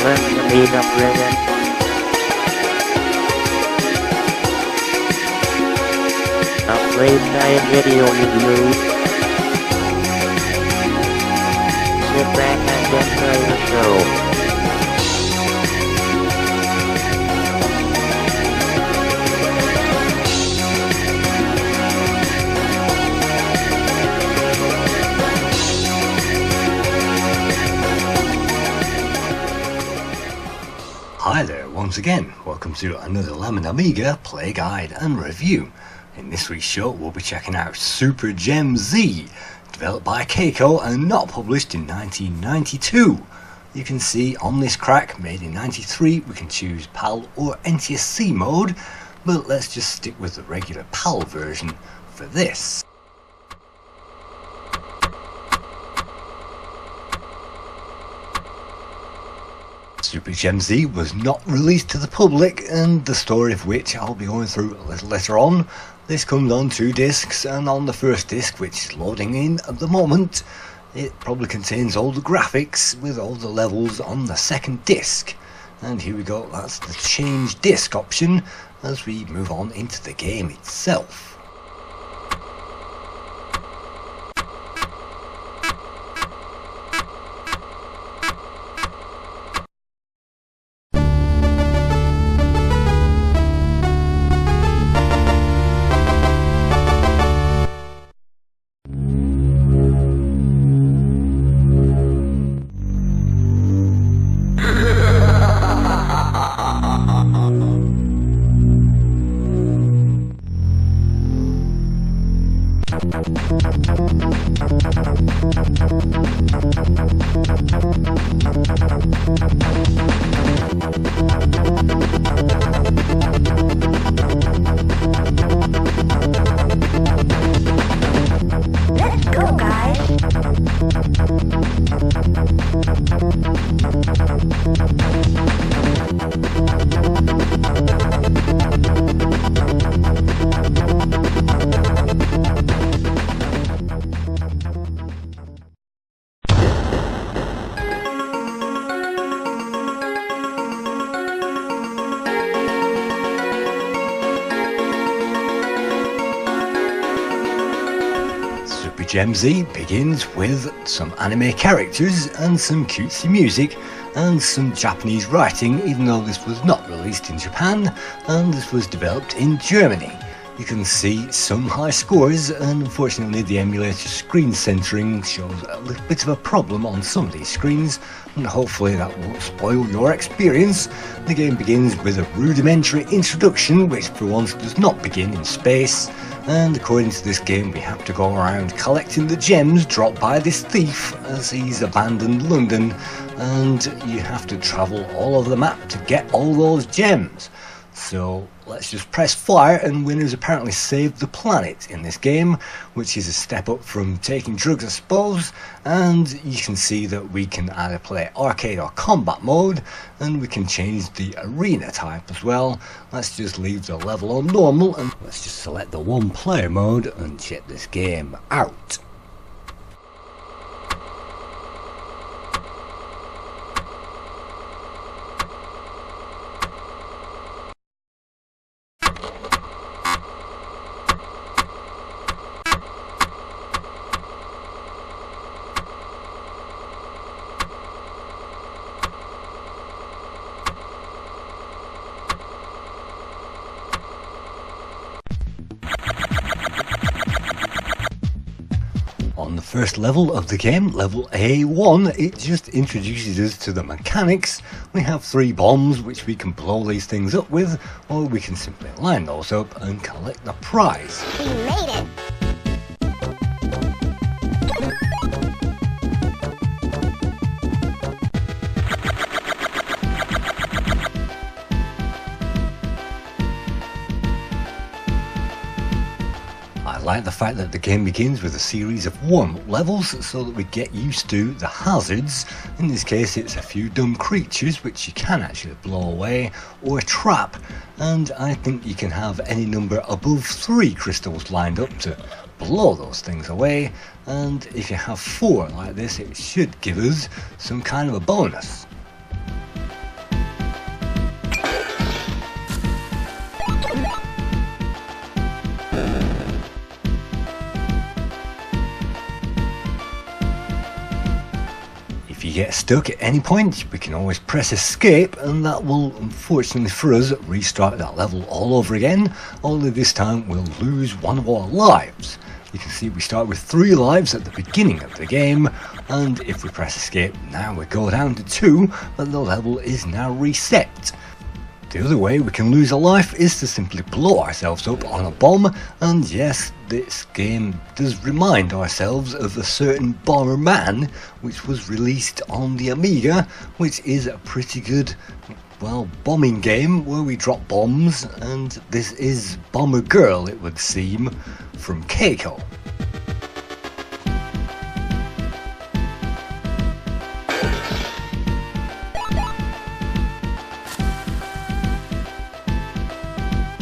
LemonAmiga present. A Playguide video review. Sit back and enjoy the show. Hi there once again, welcome to another LemonAmiga Play Guide and Review. In this week's show we'll be checking out Super Gem Z, developed by Keiko and not published in 1992. You can see on this crack, made in 93, we can choose PAL or NTSC mode, but let's just stick with the regular PAL version for this. Super Gem Z was not released to the public, and the story of which I'll be going through a little later on. This comes on 2 discs, and on the first disc, which is loading in at the moment, it probably contains all the graphics with all the levels on the second disc. And here we go, that's the change disc option as we move on into the game itself. Let's go, guys! Super Gem Z begins with some anime characters and some cutesy music and some Japanese writing, even though this was not released in Japan and this was developed in Germany. You can see some high scores, and unfortunately the emulator screen centering shows a little bit of a problem on some of these screens, and hopefully that won't spoil your experience. The game begins with a rudimentary introduction which for once does not begin in space, and according to this game we have to go around collecting the gems dropped by this thief as he's abandoned London, and you have to travel all over the map to get all those gems. So let's just press fire, and winners apparently save the planet in this game, which is a step up from taking drugs I suppose. And you can see that we can either play arcade or combat mode, and we can change the arena type as well. Let's just leave the level on normal and let's just select the 1 player mode and check this game out. On the first level of the game, level A1, it just introduces us to the mechanics. We have 3 bombs which we can blow these things up with, or we can simply line those up and collect the prize. We made it! I like the fact that the game begins with a series of warm-up levels so that we get used to the hazards. In this case it's a few dumb creatures which you can actually blow away or trap, and I think you can have any number above 3 crystals lined up to blow those things away, and if you have 4 like this it should give us some kind of a bonus. get stuck at any point, we can always press escape, and that will, unfortunately for us, restart that level all over again, only this time we'll lose one of our lives. You can see we start with 3 lives at the beginning of the game, and if we press escape now we go down to 2, but the level is now reset. The other way we can lose a life is to simply blow ourselves up on a bomb, and yes, this game does remind ourselves of a certain Bomberman which was released on the Amiga, which is a pretty good, well, bombing game where we drop bombs, and this is Bomber Girl, it would seem, from Keiko.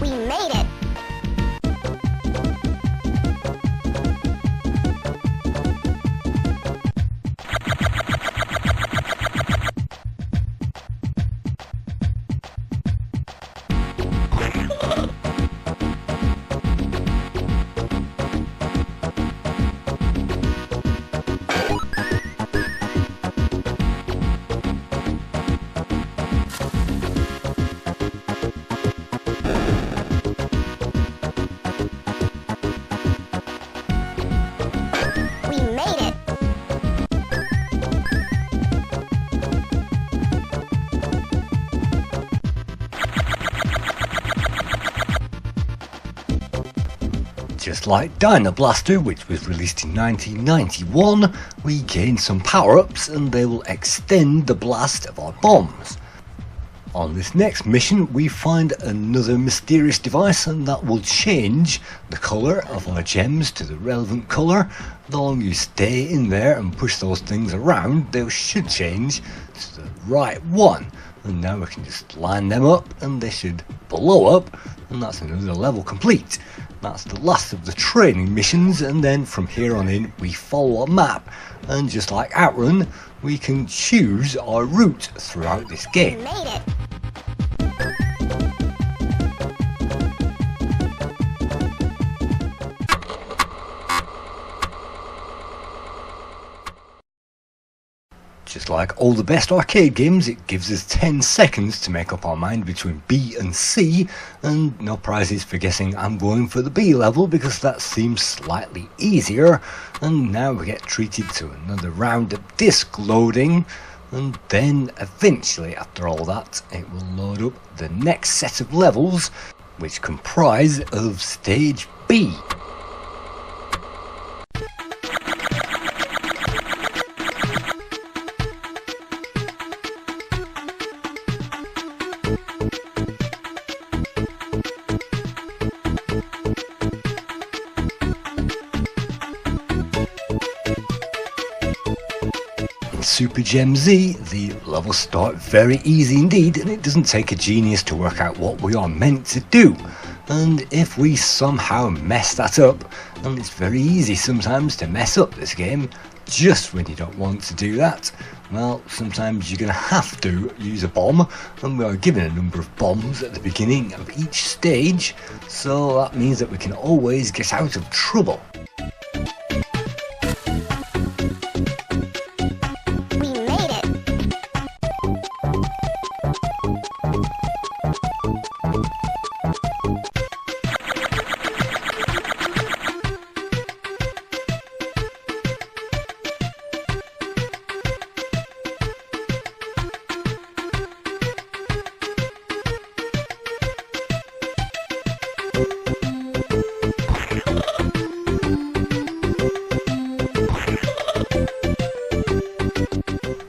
We made it. We made it. Just like Dino Blaster, which was released in 1991, we gain some power-ups and they will extend the blast of our bombs. On this next mission we find another mysterious device, and that will change the colour of our gems to the relevant colour. The longer you stay in there and push those things around, they should change to the right one. And now we can just line them up and they should blow up, and that's another level complete. That's the last of the training missions, and then from here on in we follow a map, and just like Outrun, we can choose our route throughout this We game. made it. Just like all the best arcade games, it gives us 10 seconds to make up our mind between B and C, and no prizes for guessing I'm going for the B level because that seems slightly easier. And now we get treated to another round of disc loading, and then eventually after all that it will load up the next set of levels, which comprise of stage B. Super Gem Z, the levels start very easy indeed, and it doesn't take a genius to work out what we are meant to do. And if we somehow mess that up, and it's very easy sometimes to mess up this game, just when you don't want to do that, well, sometimes you're going to have to use a bomb, and we are given a number of bombs at the beginning of each stage, so that means that we can always get out of trouble. We made it.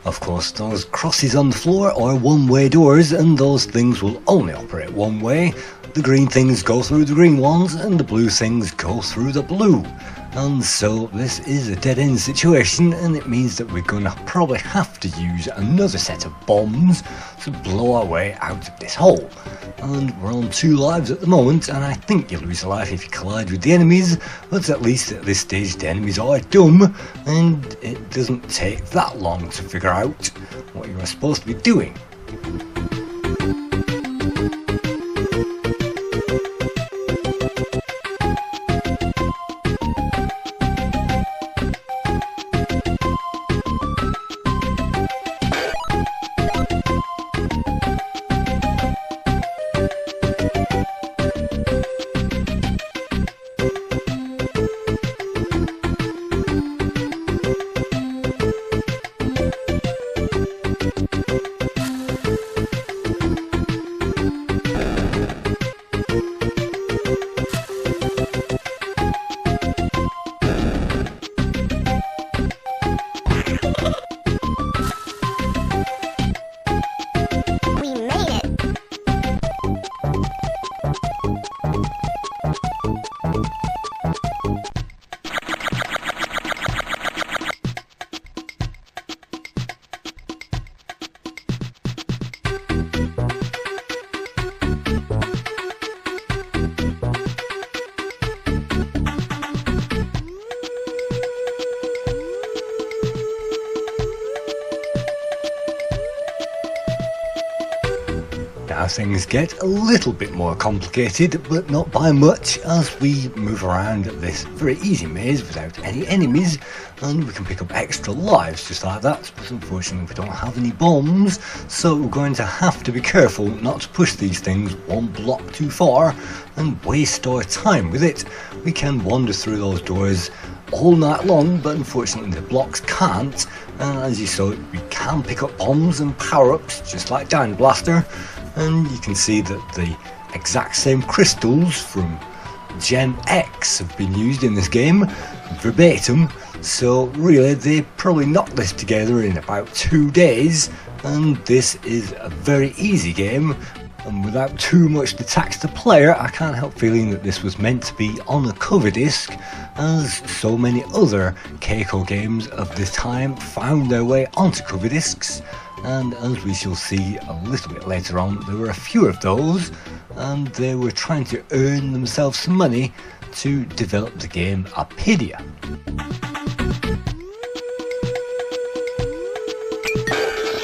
Of course, those crosses on the floor are one-way doors, and those things will only operate one way. The green things go through the green ones, and the blue things go through the blue. And so this is a dead-end situation, and it means that we're going to probably have to use another set of bombs to blow our way out of this hole. And we're on 2 lives at the moment, and I think you lose a life if you collide with the enemies, but at least at this stage the enemies are dumb, and it doesn't take that long to figure out what you are supposed to be doing. Now things get a little bit more complicated, but not by much, as we move around this very easy maze without any enemies, and we can pick up extra lives just like that, but unfortunately we don't have any bombs, so we're going to have to be careful not to push these things one block too far and waste our time with it. We can wander through those doors all night long, but unfortunately the blocks can't, and as you saw, we can pick up bombs and power-ups just like Down Blaster, and you can see that the exact same crystals from Gen X have been used in this game, verbatim, so really they probably knocked this together in about 2 days, and this is a very easy game. And without too much to tax the player, I can't help feeling that this was meant to be on a cover disc, as so many other Keiko games of this time found their way onto cover discs, and as we shall see a little bit later on, there were a few of those, and they were trying to earn themselves some money to develop the game Apidia.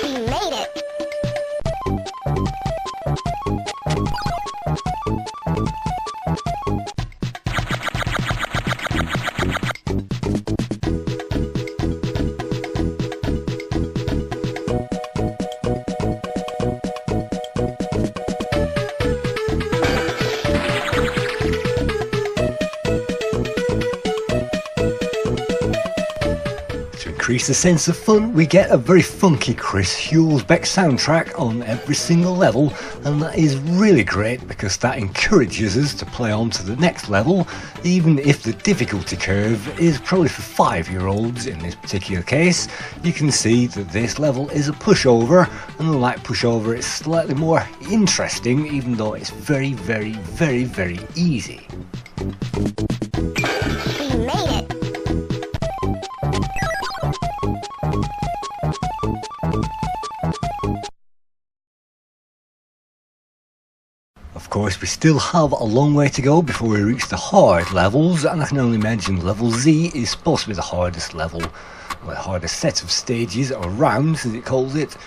We made it. Increase the sense of fun, we get a very funky Chris Hulsbeck soundtrack on every single level, and that is really great because that encourages us to play on to the next level, even if the difficulty curve is probably for 5-year-olds in this particular case. You can see that this level is a pushover, and unlike pushover it's slightly more interesting, even though it's very easy. We made it. Of course, we still have a long way to go before we reach the hard levels, and I can only imagine level Z is supposed to be the hardest level, or the hardest set of stages, or rounds as it calls it.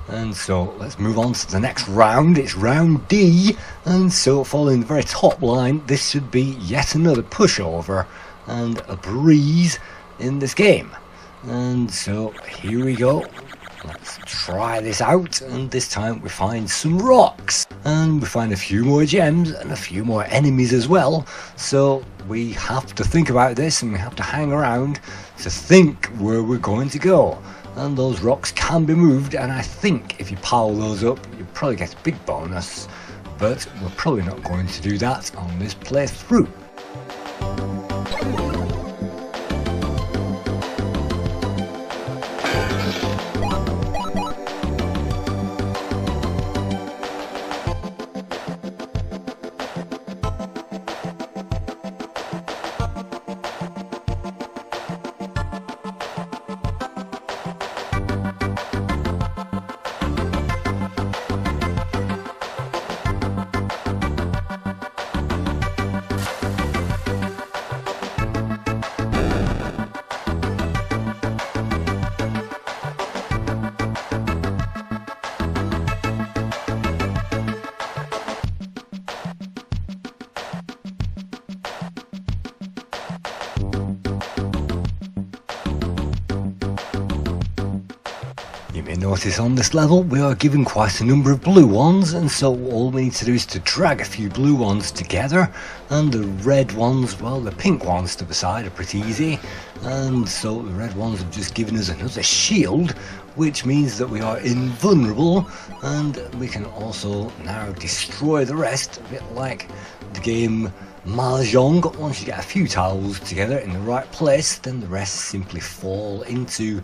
And so let's move on to the next round. It's round D, and so following the very top line, this should be yet another pushover and a breeze in this game. And so here we go. Let's try this out, and this time we find some rocks, and we find a few more gems and a few more enemies as well, so we have to think about this and we have to hang around to think where we're going to go. And those rocks can be moved, and I think if you power those up you probably get a big bonus, but we're probably not going to do that on this playthrough. You may notice on this level we are given quite a number of blue ones, and so all we need to do is to drag a few blue ones together, and the red ones, well, the pink ones to the side are pretty easy, and so the red ones have just given us another shield, which means that we are invulnerable, and we can also now destroy the rest, a bit like the game Mahjong. Once you get a few tiles together in the right place, then the rest simply fall into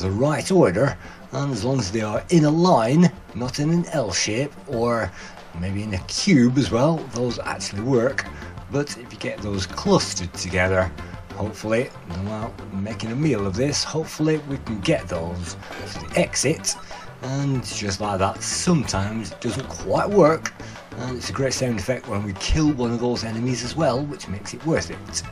the right order, and as long as they are in a line, not in an L shape, or maybe in a cube as well, those actually work. But if you get those clustered together, hopefully, well, making a meal of this, hopefully we can get those to the exit, and just like that, sometimes it doesn't quite work, and it's a great sound effect when we kill one of those enemies as well, which makes it worth it.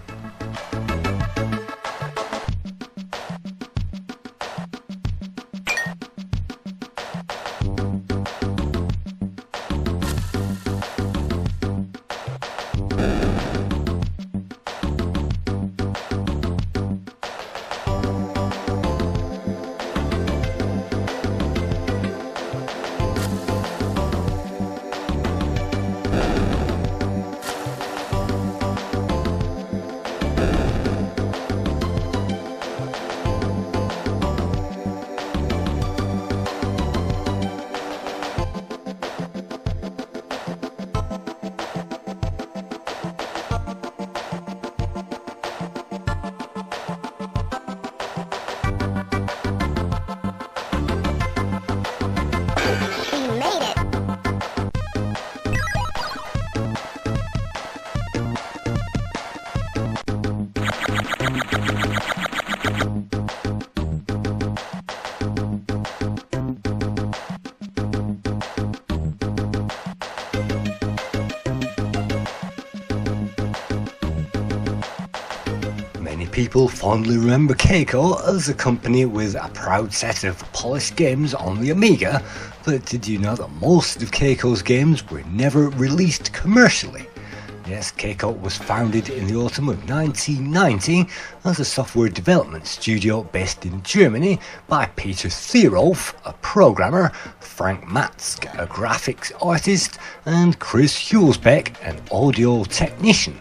people fondly remember Keiko as a company with a proud set of polished games on the Amiga, but did you know that most of Keiko's games were never released commercially? Yes, Keiko was founded in the autumn of 1990 as a software development studio based in Germany by Peter Thierolf, a programmer, Frank Matzke, a graphics artist, and Chris Hulsbeck, an audio technician.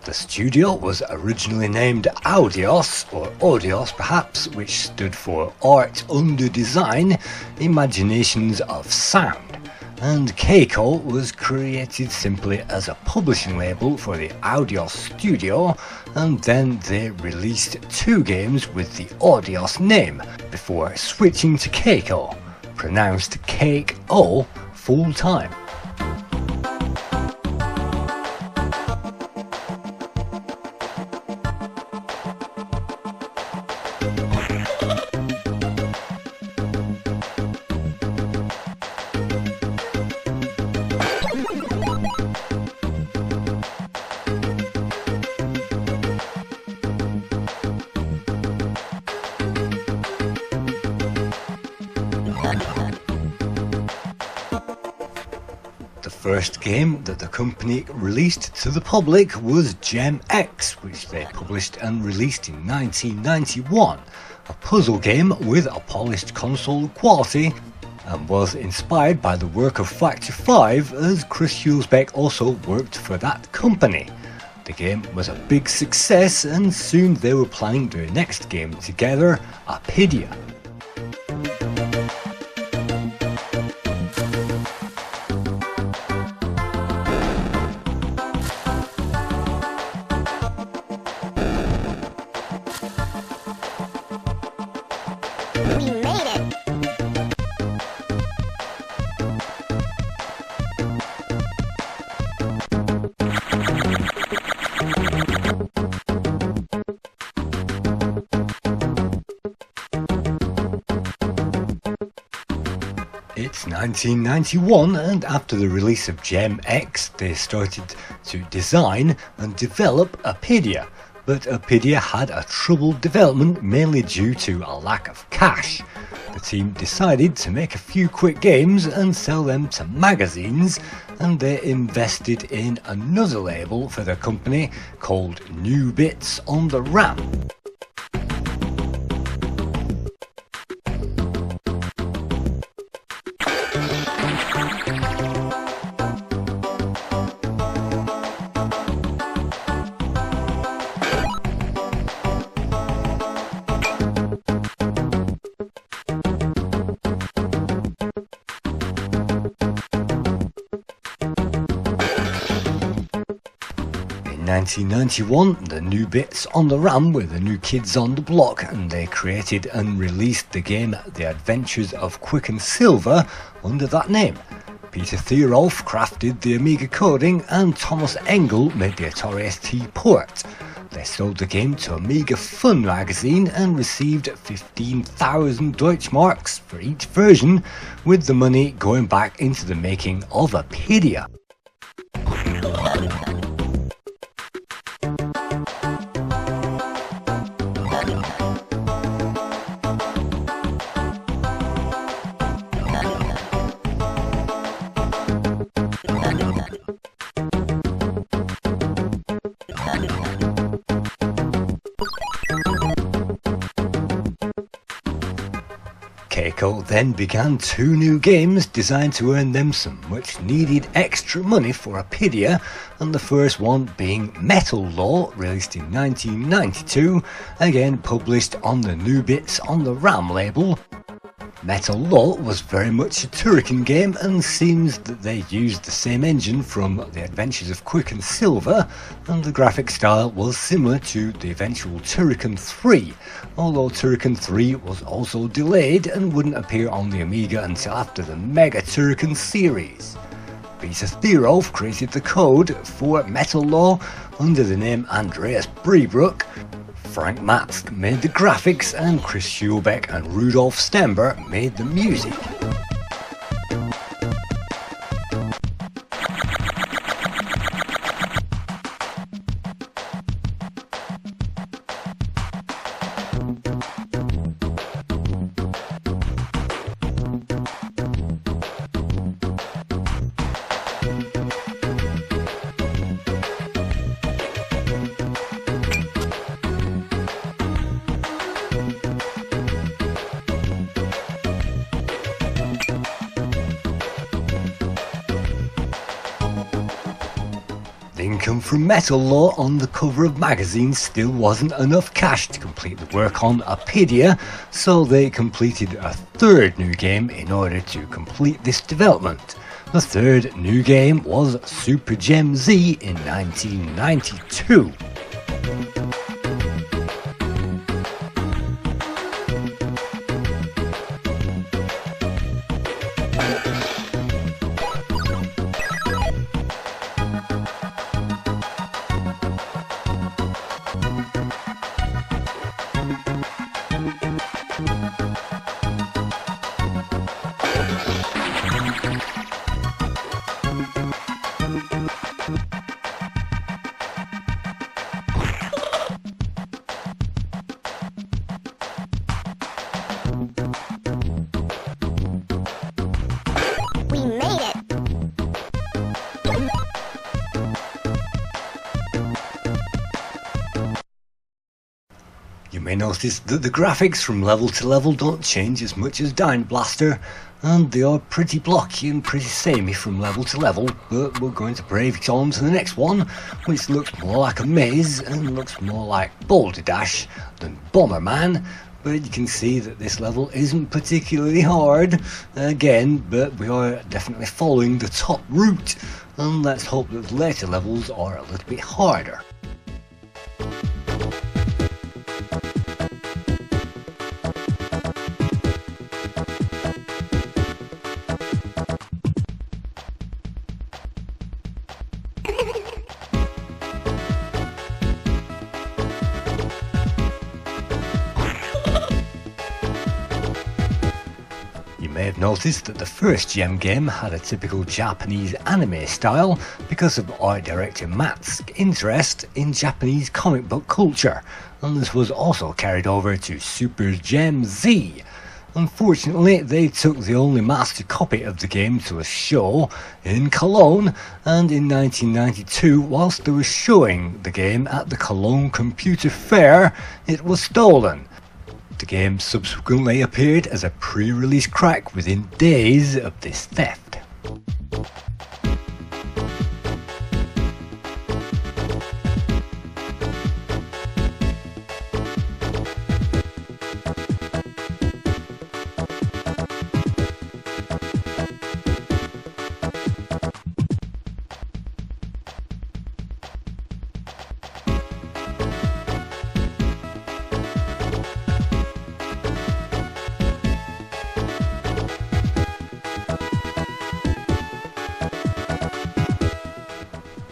The studio was originally named Audios, or Audios perhaps, which stood for Art Under Design, Imaginations of Sound, and Keiko was created simply as a publishing label for the Audios studio, and then they released 2 games with the Audios name before switching to Keiko, pronounced Cake-O, full time. The first game that the company released to the public was Gem X, which they published and released in 1991, a puzzle game with a polished console quality, and was inspired by the work of Factor 5, as Chris Hulsbeck also worked for that company. The game was a big success, and soon they were planning their next game together, Apidia. We made it. It's 1991, and after the release of Gem X, they started to design and develop Apidia. But Apidia had a troubled development, mainly due to a lack of cash. The team decided to make a few quick games and sell them to magazines, and they invested in another label for their company called New Bits on the RAM. In 1991, the New Bits on the RAM were the new kids on the block, and they created and released the game The Adventures of Quick and Silver under that name. Peter Thierolf crafted the Amiga coding, and Thomas Engel made the Atari ST port. They sold the game to Amiga Fun magazine and received 15,000 Deutschmarks for each version, with the money going back into the making of Apidia. Keiko then began 2 new games designed to earn them some much needed extra money for Apidia, and the first one being Metal Law, released in 1992, again published on the New Bits on the RAM label. Metal Law was very much a Turrican game, and seems that they used the same engine from The Adventures of Quick and Silver, and the graphic style was similar to the eventual Turrican 3, although Turrican 3 was also delayed and wouldn't appear on the Amiga until after the Mega Turrican series. Peter Thierolf created the code for Metal Law under the name Andreas Breebrook. Frank Matzke made the graphics, and Chris Schulbeck and Rudolf Stember made the music. The income from Metal Law on the cover of magazines still wasn't enough cash to complete the work on Apidia, so they completed a third new game in order to complete this development. The third new game was Super Gem Z in 1992. We made it! You may notice that the graphics from level to level don't change as much as Dine Blaster, and they are pretty blocky and pretty samey from level to level, but we're going to brave it on to the next one, which looks more like a maze and looks more like Boulder Dash than Bomberman. But you can see that this level isn't particularly hard again, but we are definitely following the top route, and let's hope that the later levels are a little bit harder. You may have noticed that the first Gem game had a typical Japanese anime style because of art director Matt's interest in Japanese comic book culture, and this was also carried over to Super Gem Z. Unfortunately, they took the only master copy of the game to a show in Cologne, and in 1992, whilst they were showing the game at the Cologne Computer Fair, it was stolen. The game subsequently appeared as a pre-release crack within days of this theft.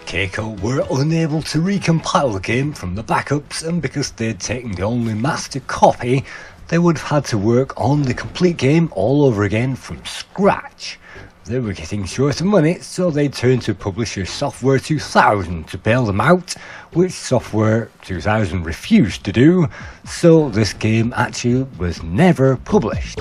Keiko were unable to recompile the game from the backups, and because they had taken the only master copy, they would have had to work on the complete game all over again from scratch. They were getting short of money, so they turned to publisher Software 2000 to bail them out, which Software 2000 refused to do, so this game actually was never published.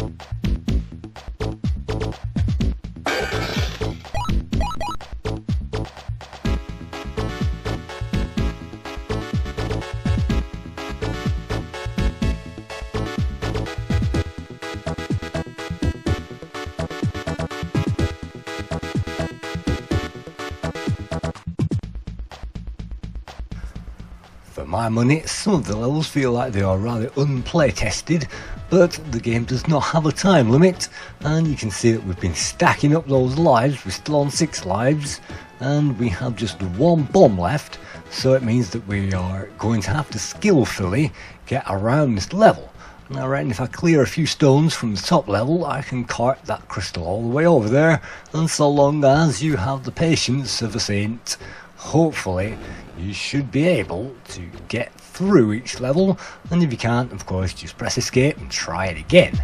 For my money, some of the levels feel like they are rather unplay-tested, but the game does not have a time limit, and you can see that we've been stacking up those lives. We're still on 6 lives, and we have just 1 bomb left, so it means that we are going to have to skillfully get around this level. Now, I reckon if I clear a few stones from the top level, I can cart that crystal all the way over there, and so long as you have the patience of a saint, hopefully you should be able to get through each level, and if you can't, of course, just press escape and try it again.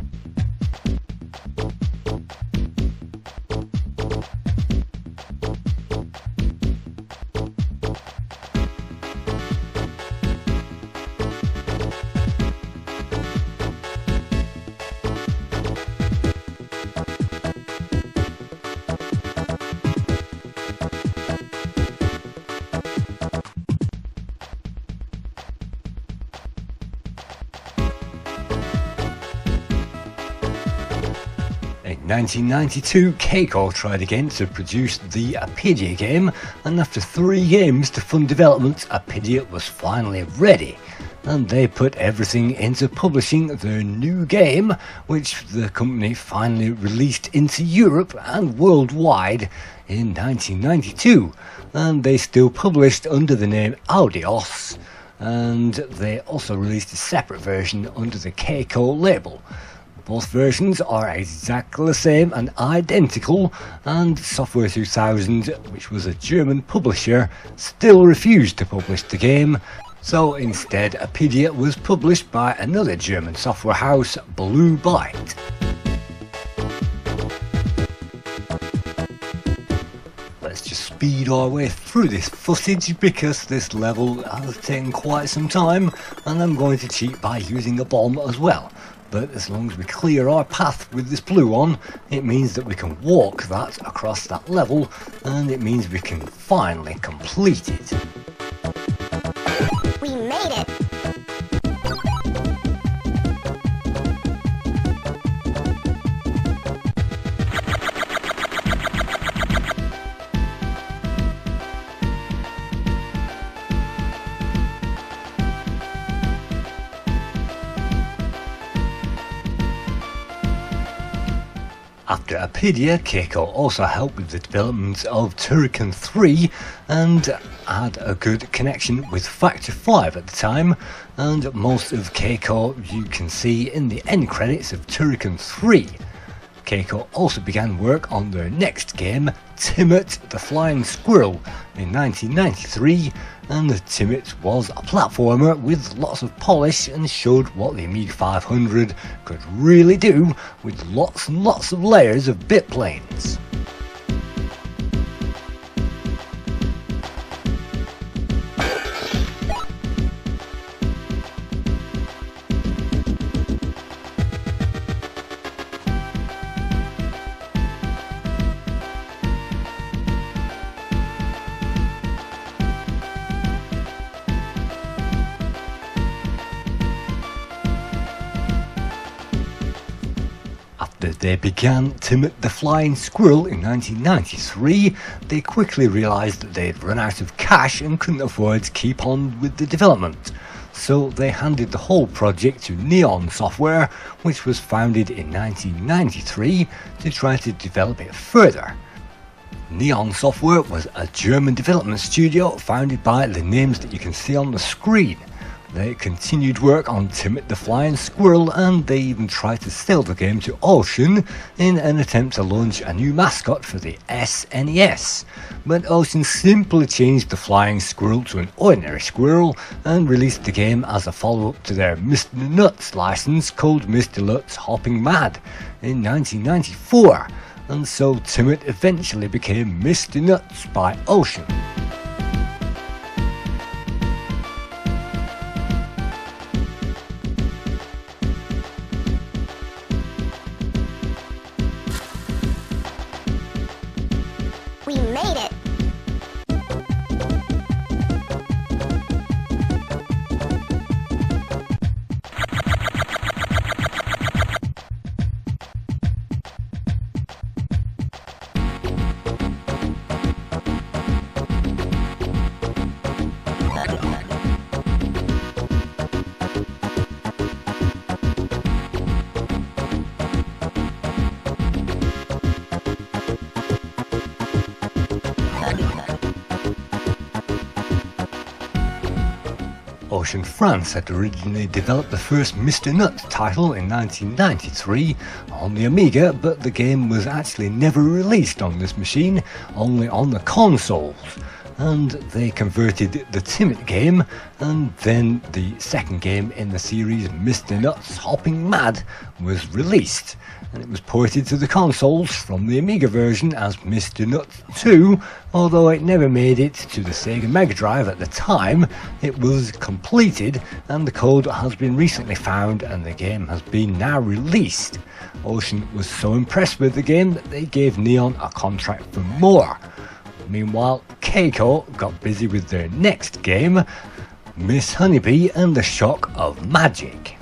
In 1992, Keiko tried again to produce the Apidia game, and after 3 games to fund development, Apidia was finally ready. And they put everything into publishing their new game, which the company finally released into Europe and worldwide in 1992. And they still published under the name Audios, and they also released a separate version under the Keiko label. Both versions are exactly the same and identical, and Software 2000, which was a German publisher, still refused to publish the game, so instead Apidia was published by another German software house, Blue Byte. Let's just speed our way through this footage because this level has taken quite some time, and I'm going to cheat by using a bomb as well. But as long as we clear our path with this blue one, it means that we can walk that across that level, and it means we can finally complete it. We made it! After Apidia, Keiko also helped with the development of Turrican 3 and had a good connection with Factor 5 at the time, and most of Keiko you can see in the end credits of Turrican 3. Keiko also began work on their next game, Timid the Flying Squirrel, in 1993, and Timid was a platformer with lots of polish and showed what the Amiga 500 could really do with lots and lots of layers of bit planes. After they began Timid the Flying Squirrel in 1993, they quickly realised that they'd run out of cash and couldn't afford to keep on with the development. So they handed the whole project to Neon Software, which was founded in 1993 to try to develop it further. Neon Software was a German development studio founded by the names that you can see on the screen. They continued work on Timid the Flying Squirrel, and they even tried to sell the game to Ocean in an attempt to launch a new mascot for the SNES. But Ocean simply changed the Flying Squirrel to an ordinary squirrel and released the game as a follow-up to their Mr. Nuts license called Mr. Nuts Hopping Mad in 1994. And so Timid eventually became Mr. Nuts by Ocean. We made it! Ocean France had originally developed the first Mr. Nuts title in 1993 on the Amiga, but the game was actually never released on this machine, only on the consoles. And they converted the Timid game, and then the second game in the series, Mr. Nuts Hopping Mad, was released, and it was ported to the consoles from the Amiga version as Mr. Nuts 2, although it never made it to the Sega Mega Drive at the time. It was completed, and the code has been recently found, and the game has been now released. Ocean was so impressed with the game that they gave Neon a contract for more. Meanwhile, Keiko got busy with their next game, Miss Honeybee and the Shock of Magic.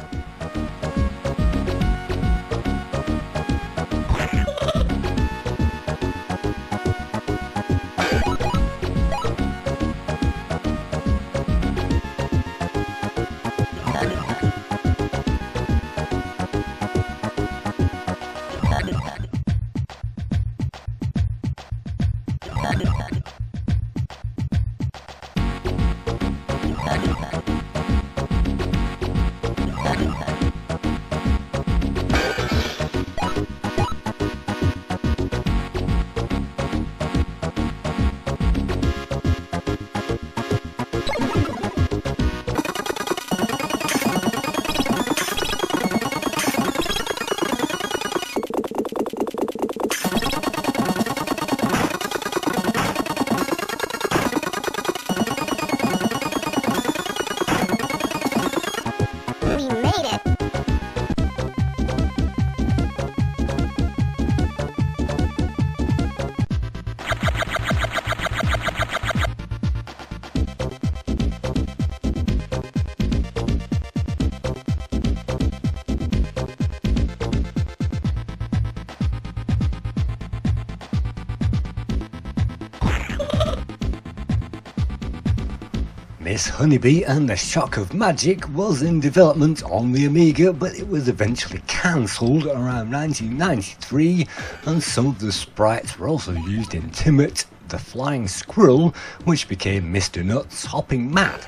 Miss Honeybee and the Shock of Magic was in development on the Amiga, but it was eventually cancelled around 1993, and some of the sprites were also used in Timid, the Flying Squirrel, which became Mr. Nuts Hopping Mad.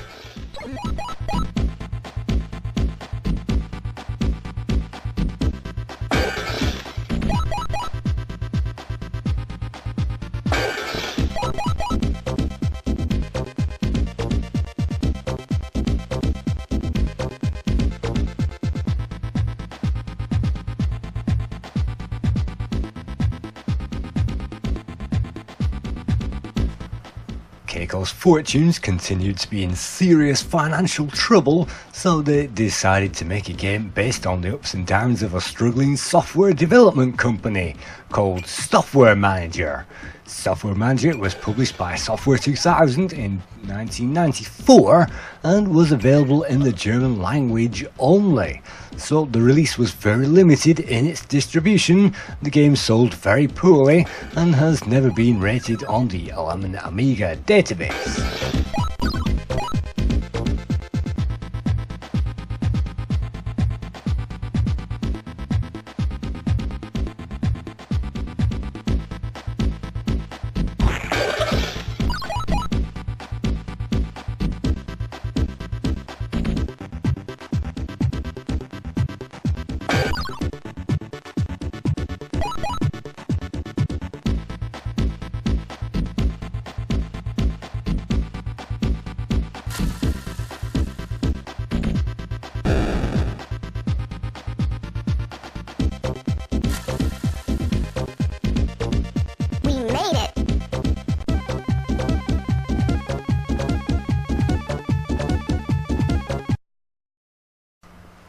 Keiko's fortunes continued to be in serious financial trouble, so they decided to make a game based on the ups and downs of a struggling software development company called Software Manager. Software Manager was published by Software 2000 in 1994 and was available in the German language only. So the release was very limited in its distribution, the game sold very poorly and has never been rated on the LemonAmiga database.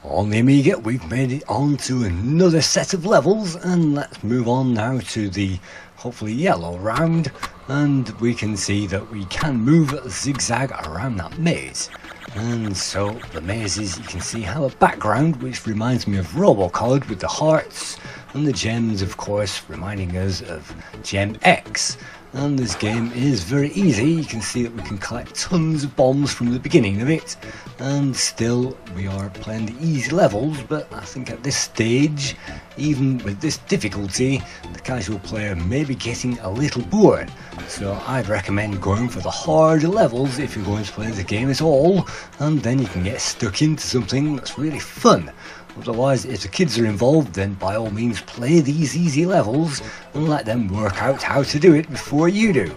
On the Amiga, we've made it on to another set of levels, and let's move on now to the hopefully yellow round, and we can see that we can move zigzag around that maze. And so the mazes, you can see, have a background which reminds me of Robocod with the hearts, and the gems, of course, reminding us of Gem X. And this game is very easy. You can see that we can collect tons of bombs from the beginning of it, and still we are playing the easy levels, but I think at this stage, even with this difficulty, the casual player may be getting a little bored. So I'd recommend going for the harder levels if you're going to play the game at all, and then you can get stuck into something that's really fun. Otherwise, if the kids are involved, then by all means play these easy levels and let them work out how to do it before you do.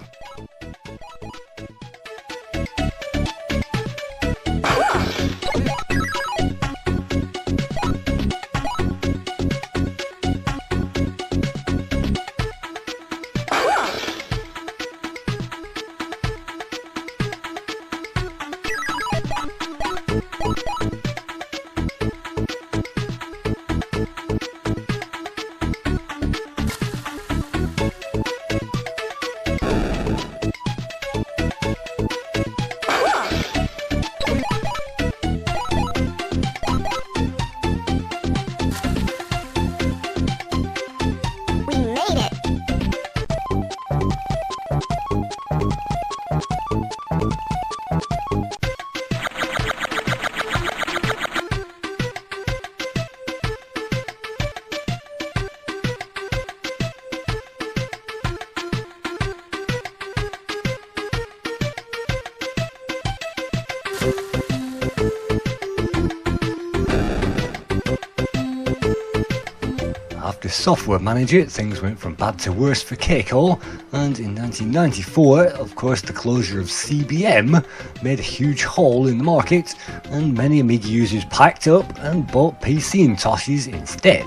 After Software Manager, things went from bad to worse for Keiko, and in 1994, of course, the closure of CBM made a huge hole in the market, and many Amiga users packed up and bought PC and Toshi's instead.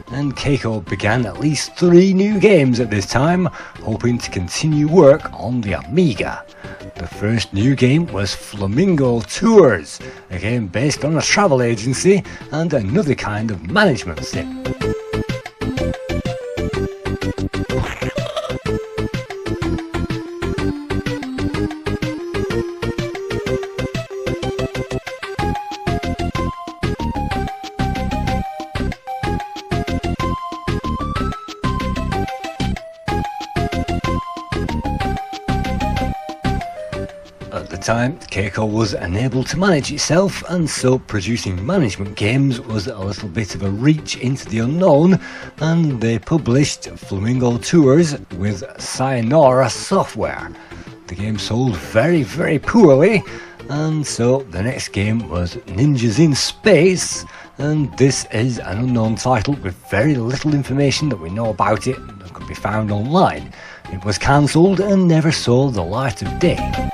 And Keiko began at least 3 new games at this time, hoping to continue work on the Amiga. The first new game was Flamingo Tours, a game based on a travel agency and another kind of management sim. At the time, Keiko was unable to manage itself, and so producing management games was a little bit of a reach into the unknown, and they published Flamingo Tours with Sayonara Software. The game sold very, very poorly, and so the next game was Ninjas in Space, and this is an unknown title with very little information that we know about it that could be found online. It was cancelled and never saw the light of day.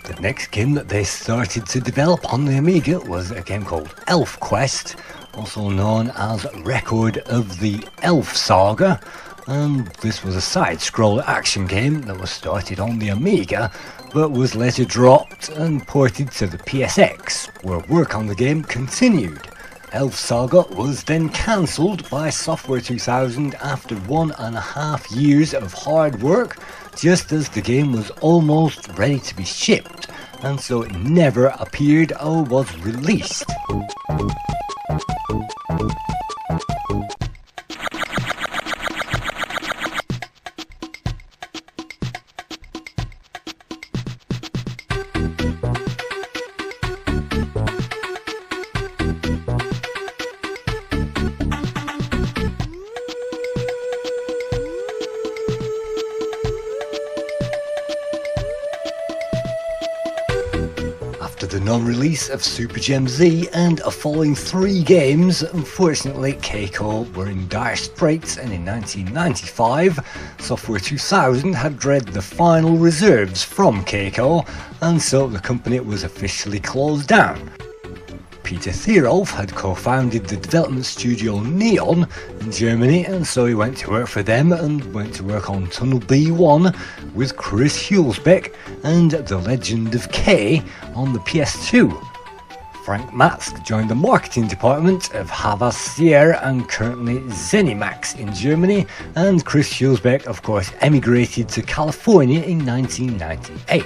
The next game that they started to develop on the Amiga was a game called Elf Quest, also known as Record of the Elf Saga, and this was a side-scroller action game that was started on the Amiga but was later dropped and ported to the PSX, where work on the game continued. Elf Saga was then cancelled by Software 2000 after 1.5 years of hard work, just as the game was almost ready to be shipped, and so it never appeared or was released. After the non-release of Super Gem Z and a following 3 games, unfortunately Keiko were in dire straits, and in 1995 Software 2000 had read the final reserves from Keiko, and so the company was officially closed down. Peter Thierolf had co-founded the development studio Neon in Germany, and so he went to work for them and went to work on Tunnel B1 with Chris Hulsbeck and The Legend of K on the PS2. Frank Matzk joined the marketing department of Havas-Sier and currently Zenimax in Germany, and Chris Hulsbeck of course emigrated to California in 1998.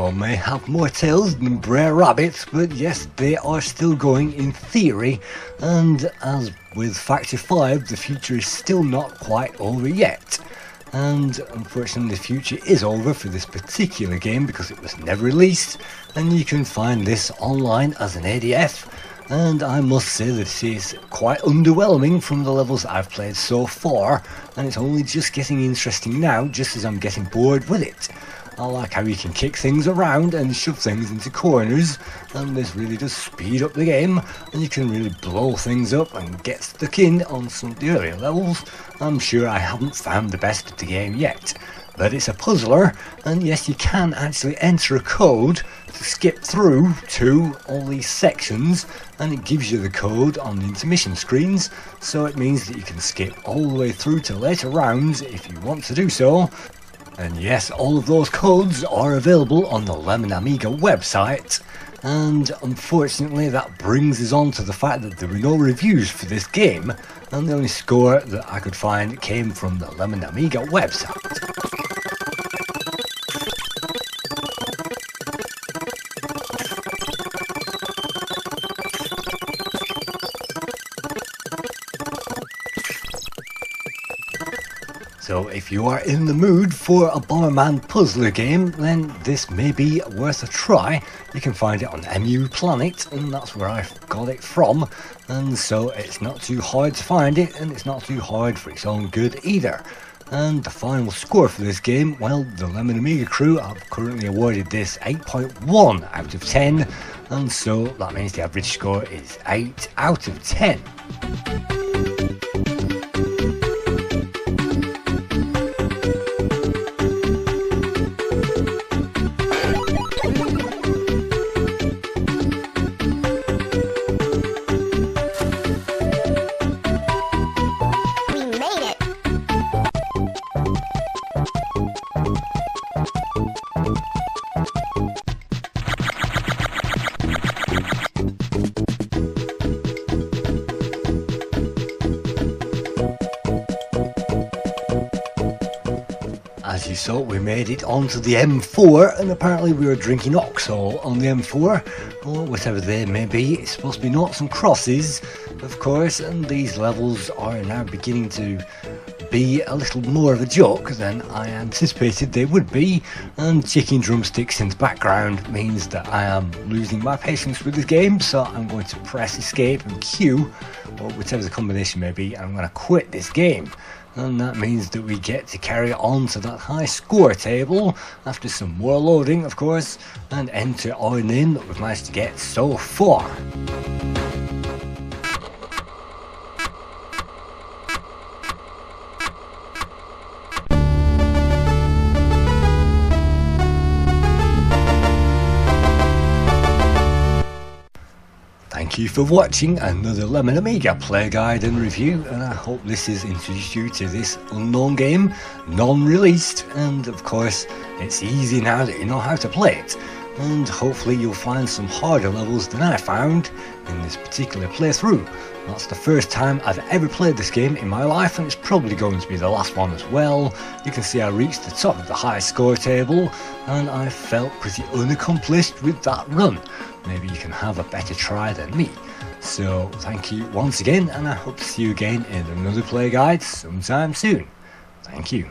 Benedorm may have more tails than Brer Rabbit, but yes, they are still going in theory, and as with Factor 5, the future is still not quite over yet. And unfortunately the future is over for this particular game because it was never released, and you can find this online as an ADF. And I must say that it is quite underwhelming from the levels that I've played so far, and it's only just getting interesting now, just as I'm getting bored with it. I like how you can kick things around and shove things into corners, and this really does speed up the game, and you can really blow things up and get stuck in on some of the earlier levels. I'm sure I haven't found the best of the game yet, but it's a puzzler, and yes, you can actually enter a code to skip through to all these sections, and it gives you the code on the intermission screens, so it means that you can skip all the way through to later rounds if you want to do so. And yes, all of those codes are available on the LemonAmiga website, and unfortunately that brings us on to the fact that there were no reviews for this game, and the only score that I could find came from the LemonAmiga website. So if you are in the mood for a Bomberman puzzler game, then this may be worth a try. You can find it on Emu Planet, and that's where I got it from, and so it's not too hard to find it, and it's not too hard for its own good either. And the final score for this game, well, the LemonAmiga crew have currently awarded this 8.1 out of 10, and so that means the average score is 8 out of 10. As you saw, we made it onto the M4, and apparently we were drinking Oxol on the M4, or whatever they may be. It's supposed to be noughts and crosses, of course, and these levels are now beginning to be a little more of a joke than I anticipated they would be, and chicken drumsticks in the background means that I am losing my patience with this game, so I'm going to press escape and Q, or whichever the combination may be, and I'm going to quit this game. And that means that we get to carry on to that high score table after some more loading, of course, and enter our name that we've managed to get so far. Thank you for watching another LemonAmiga Playguide and review, and I hope this has introduced you to this unknown game, non-released, and of course it's easy now that you know how to play it, and hopefully you'll find some harder levels than I found in this particular playthrough. That's the first time I've ever played this game in my life, and it's probably going to be the last one as well. You can see I reached the top of the high score table, and I felt pretty unaccomplished with that run. Maybe you can have a better try than me. So thank you once again, and I hope to see you again in another Playguide sometime soon. Thank you.